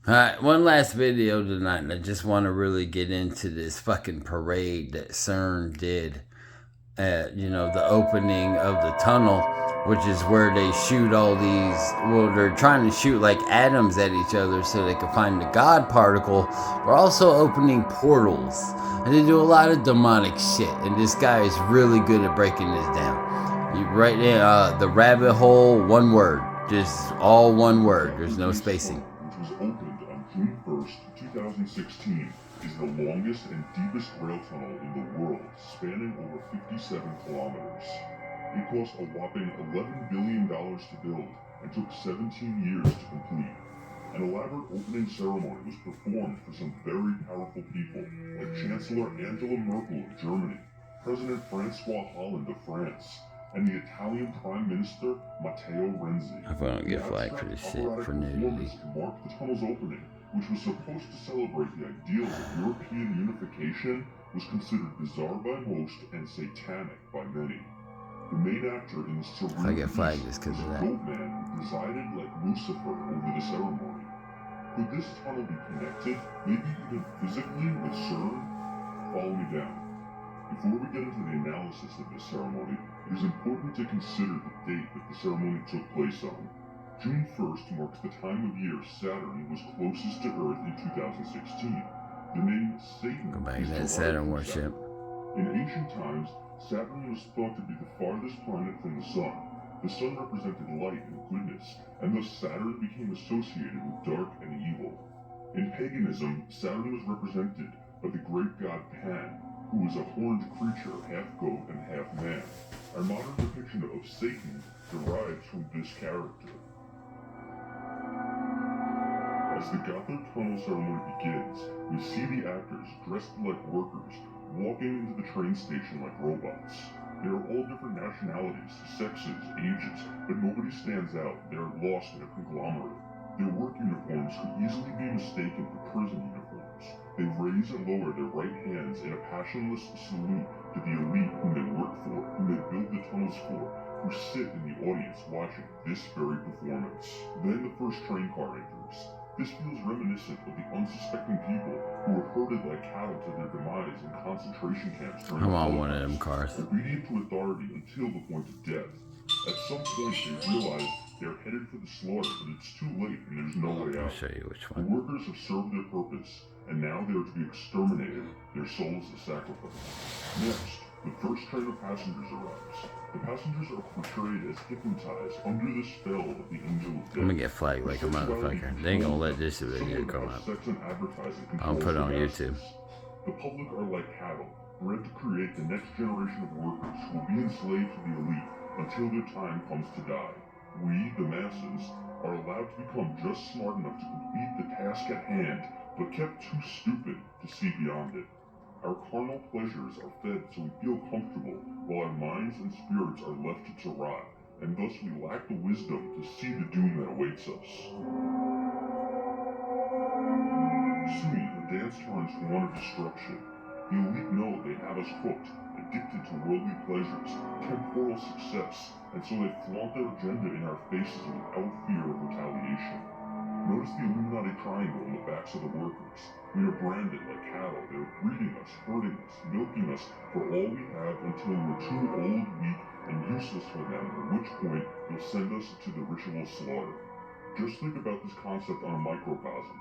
Alright, one last video tonight, and I just want to really get into this fucking parade that CERN did at, the opening of the tunnel, which is where they shoot all these, well, they're trying to shoot like atoms at each other so they can find the God particle. They're also opening portals, and they do a lot of demonic shit, and this guy is really good at breaking this down. You right there, the rabbit hole, one word, just all one word, there's no spacing. Which was opened on June 1st, 2016, is the longest and deepest rail tunnel in the world, spanning over 57 kilometers. It cost a whopping $11 billion to build and took 17 years to complete. An elaborate opening ceremony was performed for some very powerful people, like Chancellor Angela Merkel of Germany, President Francois Hollande of France, and the Italian Prime Minister Matteo Renzi. I hope I don't get flagged for this shit for nudity. Marked the tunnel's opening, which was supposed to celebrate the ideals of European unification, was considered bizarre by most and satanic by many. The main actor in the ceremony If I get flagged, it's because of that. man who presided like Lucifer over the ceremony. Could this tunnel be connected, maybe even physically, with CERN? Follow me down. Before we get into the analysis of this ceremony, it is important to consider the date that the ceremony took place on. June 1st marks the time of year Saturn was closest to Earth in 2016. The name Satan Go back to is that derived Saturn from worship. In ancient times, Saturn was thought to be the farthest planet from the Sun. The Sun represented light and goodness, and thus Saturn became associated with dark and evil. In paganism, Saturn was represented by the great god Pan, who was a horned creature, half goat and half man. Our modern depiction of Satan derives from this character. As the Gothic tunnel ceremony begins, we see the actors, dressed like workers, walking into the train station like robots. They are all different nationalities, sexes, ages, but nobody stands out. They are lost in a conglomerate. Their work uniforms could easily be mistaken for prison uniforms. They raise and lower their right hands in a passionless salute to the elite whom they work for, whom they build the tunnels for, who sit in the audience watching this very performance. Then the first train car enters. This feels reminiscent of the unsuspecting people who were herded like cattle to their demise in concentration camps during I'm the on one of Holocaust, them cars. obedient to authority until the point of death. At some point they realize they're headed for the slaughter, but it's too late and there's no way I'll out. show you which The one. workers have served their purpose, and now they are to be exterminated, their souls a sacrifice. Next, the first train of passengers arrives. The passengers are portrayed as hypnotized under the spell of the angel of death. I'm gonna get flagged like a motherfucker. They ain't gonna let this video come up. I'll put it on YouTube. The public are like cattle, bred to create the next generation of workers who will be enslaved to the elite until their time comes to die. We, the masses, are allowed to become just smart enough to complete the task at hand, but kept too stupid to see beyond it. Our carnal pleasures are fed so we feel comfortable, while our minds and spirits are left to rot, and thus we lack the wisdom to see the doom that awaits us. Soon, the dance turns to one of destruction. The elite know they have us hooked, addicted to worldly pleasures, temporal success, and so they flaunt their agenda in our faces without fear of retaliation. Notice the Illuminati triangle on the backs of the workers. We are branded like cattle. They are breeding us, hurting us, milking us for all we have until we're too old, weak, and useless for them, at which point they'll send us to the ritual slaughter. Just think about this concept on a microcosm.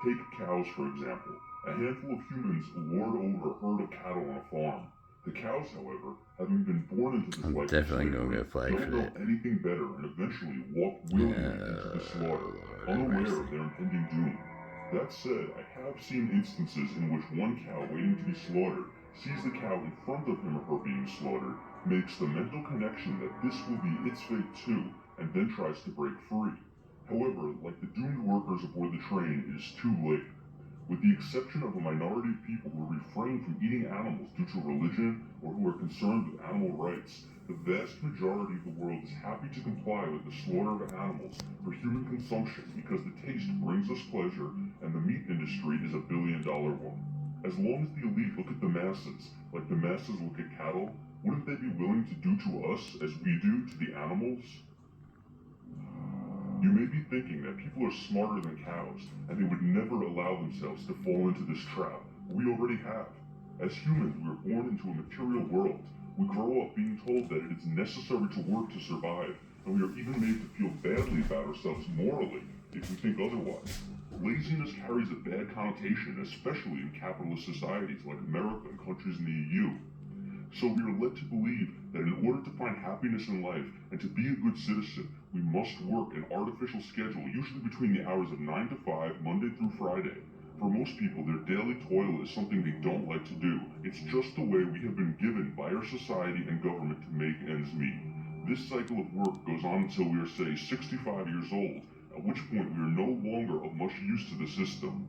Take cows, for example. A handful of humans lord over a herd of cattle on a farm. The cows, however, having been born into this life, definitely gonna get flagged for don't know that. anything better and eventually walk willingly into the slaughter, unaware of their impending doom. That said, I have seen instances in which one cow waiting to be slaughtered sees the cow in front of him or her being slaughtered, makes the mental connection that this will be its fate too, and then tries to break free. However, like the doomed workers aboard the train, it is too late. With the exception of a minority of people who refrain from eating animals due to religion or who are concerned with animal rights, the vast majority of the world is happy to comply with the slaughter of animals for human consumption because the taste brings us pleasure and the meat industry is a billion-dollar one. As long as the elite look at the masses like the masses look at cattle, wouldn't they be willing to do to us as we do to the animals? You may be thinking that people are smarter than cows, and they would never allow themselves to fall into this trap. We already have. As humans, we are born into a material world. We grow up being told that it is necessary to work to survive, and we are even made to feel badly about ourselves morally if we think otherwise. Laziness carries a bad connotation, especially in capitalist societies like America and countries in the EU. So we are led to believe that in order to find happiness in life and to be a good citizen, we must work an artificial schedule, usually between the hours of 9 to 5, Monday through Friday. For most people, their daily toil is something they don't like to do. It's just the way we have been given by our society and government to make ends meet. This cycle of work goes on until we are, say, 65 years old, at which point we are no longer of much use to the system.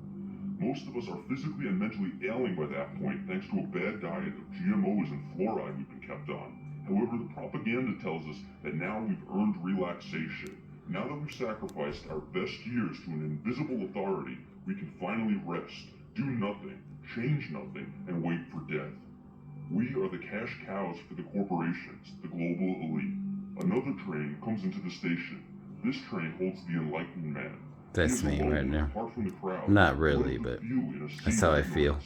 Most of us are physically and mentally ailing by that point thanks to a bad diet of GMOs and fluoride we've been kept on. However, the propaganda tells us that now we've earned relaxation. Now that we've sacrificed our best years to an invisible authority, we can finally rest, do nothing, change nothing, and wait for death. We are the cash cows for the corporations, the global elite. Another train comes into the station. This train holds the enlightened man. That's me right now. Apart from the crowd, Not really, but that's how I feel.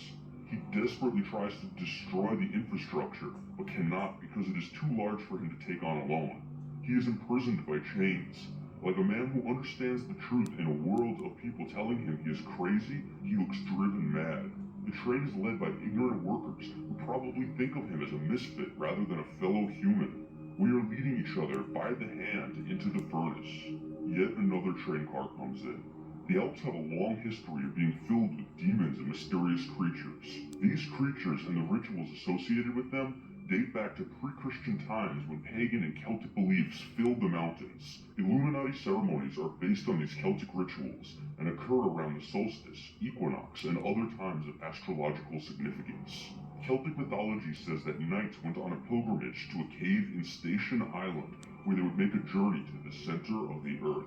He desperately tries to destroy the infrastructure, but cannot because it is too large for him to take on alone. He is imprisoned by chains. Like a man who understands the truth in a world of people telling him he is crazy, he looks driven mad. The train is led by ignorant workers who probably think of him as a misfit rather than a fellow human. We are leading each other by the hand into the furnace. Yet another train car comes in. The Alps have a long history of being filled with demons and mysterious creatures. These creatures and the rituals associated with them date back to pre-Christian times when pagan and Celtic beliefs filled the mountains. Illuminati ceremonies are based on these Celtic rituals and occur around the solstice, equinox, and other times of astrological significance. Celtic mythology says that knights went on a pilgrimage to a cave in Station Island where they would make a journey to the center of the earth.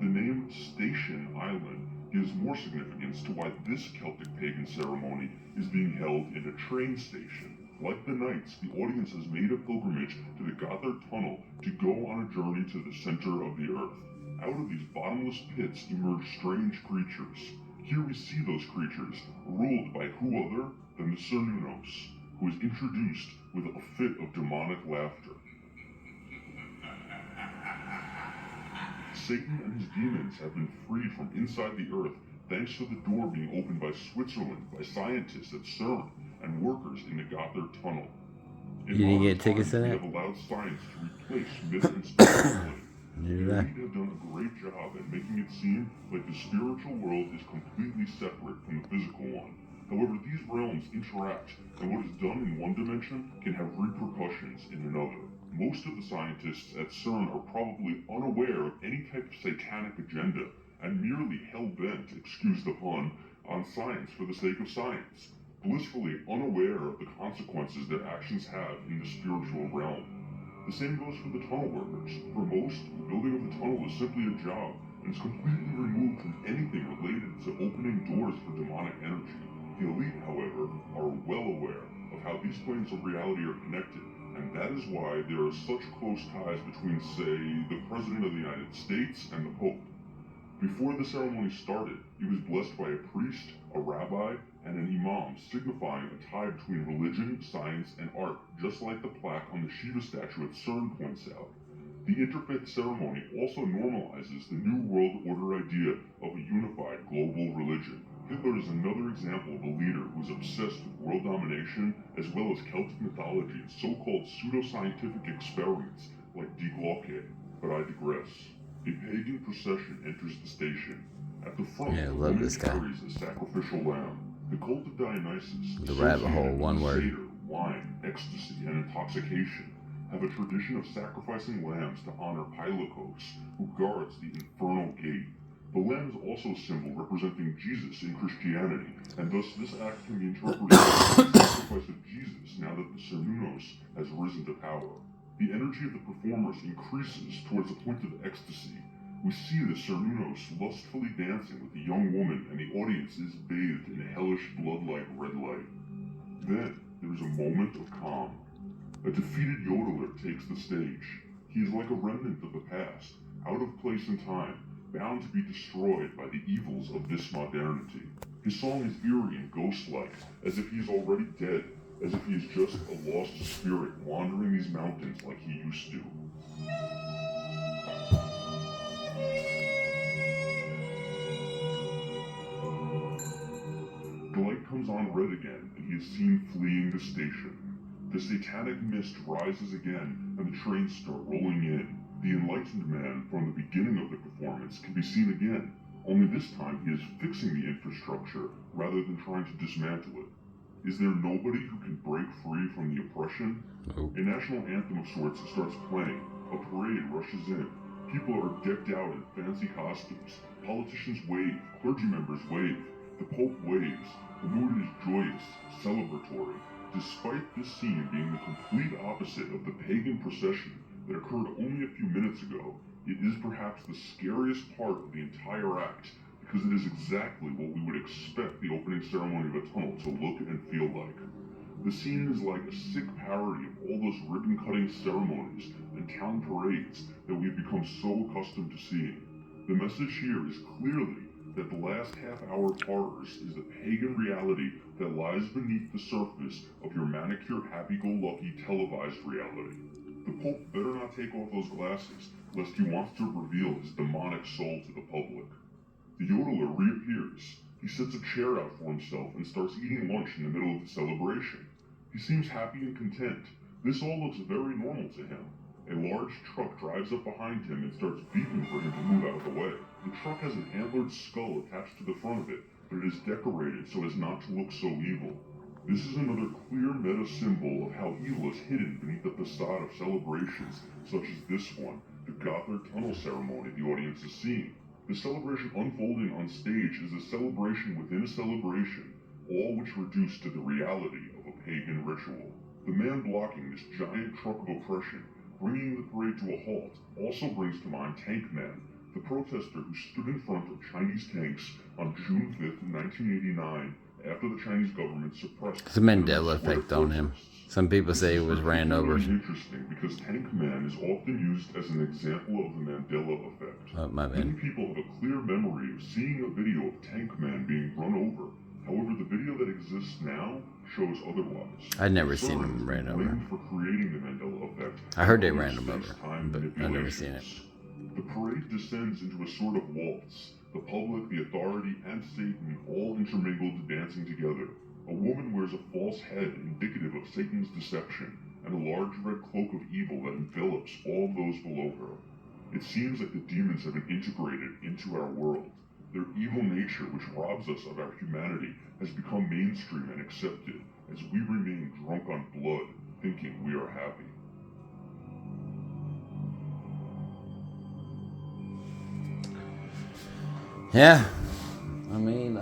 The name Station Island gives more significance to why this Celtic pagan ceremony is being held in a train station. Like the knights, the audience has made a pilgrimage to the Gothard Tunnel to go on a journey to the center of the earth. Out of these bottomless pits emerge strange creatures. Here we see those creatures, ruled by who other than the Cernunnos, who is introduced with a fit of demonic laughter. Satan and his demons have been freed from inside the earth thanks to the door being opened by Switzerland, by scientists at CERN, and workers in the Gothard Tunnel. You didn't get tickets to that? We have allowed science to replace myth and spirituality. The elite have done a great job at making it seem like the spiritual world is completely separate from the physical one. However, these realms interact, and what is done in one dimension can have repercussions in another. Most of the scientists at CERN are probably unaware of any type of satanic agenda and merely hell-bent, excuse the pun, on science for the sake of science, blissfully unaware of the consequences their actions have in the spiritual realm. The same goes for the tunnel workers. For most, the building of the tunnel is simply a job, and is completely removed from anything related to opening doors for demonic energy. The elite, however, are well aware of how these planes of reality are connected, and that is why there are such close ties between, say, the President of the United States and the Pope. Before the ceremony started, he was blessed by a priest, a rabbi, and an imam, signifying a tie between religion, science, and art, just like the plaque on the Shiva statue at CERN points out. The interfaith ceremony also normalizes the New World Order idea of a unified global religion. Hitler is another example of a leader who is obsessed with world domination, as well as Celtic mythology and so-called pseudoscientific experiments like Die Glocke. But I digress. A pagan procession enters the station. At the front, the woman carries a sacrificial lamb. The cult of Dionysus, the rabbit hole, one word. Seder, wine, ecstasy, and intoxication, have a tradition of sacrificing lambs to honor Pylakos, who guards the infernal gate. The lamb is also a symbol representing Jesus in Christianity, and thus this act can be interpreted as the sacrifice of Jesus now that the Cernunnos has risen to power. The energy of the performers increases towards a point of ecstasy. We see the Cernunnos lustfully dancing with a young woman, and the audience is bathed in a hellish blood-like red light. Then, there is a moment of calm. A defeated yodeler takes the stage. He is like a remnant of the past. out of place in time, bound to be destroyed by the evils of this modernity. His song is eerie and ghost-like, as if he is already dead, as if he is just a lost spirit wandering these mountains like he used to. The light comes on red again, and he is seen fleeing the station. The satanic mist rises again, and the trains start rolling in. The enlightened man from the beginning of the performance can be seen again, only this time he is fixing the infrastructure rather than trying to dismantle it. Is there nobody who can break free from the oppression? Nope. A national anthem of sorts starts playing. A parade rushes in. People are decked out in fancy costumes. Politicians wave. Clergy members wave. The Pope waves. The mood is joyous, celebratory, despite this scene being the complete opposite of the pagan procession that occurred only a few minutes ago. It is perhaps the scariest part of the entire act, because it is exactly what we would expect the opening ceremony of a tunnel to look and feel like. The scene is like a sick parody of all those ribbon-cutting ceremonies and town parades that we've become so accustomed to seeing. The message here is clearly that the last half-hour of horrors is the pagan reality that lies beneath the surface of your manicured happy-go-lucky televised reality. The Pope better not take off those glasses, lest he wants to reveal his demonic soul to the public. The yodeler reappears. He sets a chair out for himself and starts eating lunch in the middle of the celebration. He seems happy and content. This all looks very normal to him. A large truck drives up behind him and starts beeping for him to move out of the way. The truck has an antlered skull attached to the front of it, but it is decorated so as not to look so evil. This is another clear meta symbol of how evil is hidden beneath the facade of celebrations such as this one, the Gothic tunnel ceremony the audience is seeing. The celebration unfolding on stage is a celebration within a celebration, all which reduced to the reality of a pagan ritual. The man blocking this giant truck of oppression, bringing the parade to a halt, also brings to mind Tank Man, the protester who stood in front of Chinese tanks on June 5th, 1989, after the Chinese government suppressed It's a Mandela effect on him. Some people say it was ran over. Interesting because Tank Man is often used as an example of the Mandela effect. Oh, my Many bad. people have a clear memory of seeing a video of Tank Man being run over. However, the video that exists now shows otherwise. I'd never seen him ran over. For creating the Mandela effect. I heard they ran him over, but I've never seen it. The parade descends into a sort of waltz. The public, the authority, and Satan all intermingled dancing together. A woman wears a false head indicative of Satan's deception, and a large red cloak of evil that envelops all those below her. It seems like the demons have been integrated into our world. Their evil nature, which robs us of our humanity, has become mainstream and accepted, as we remain drunk on blood, thinking we are happy. Yeah, I mean,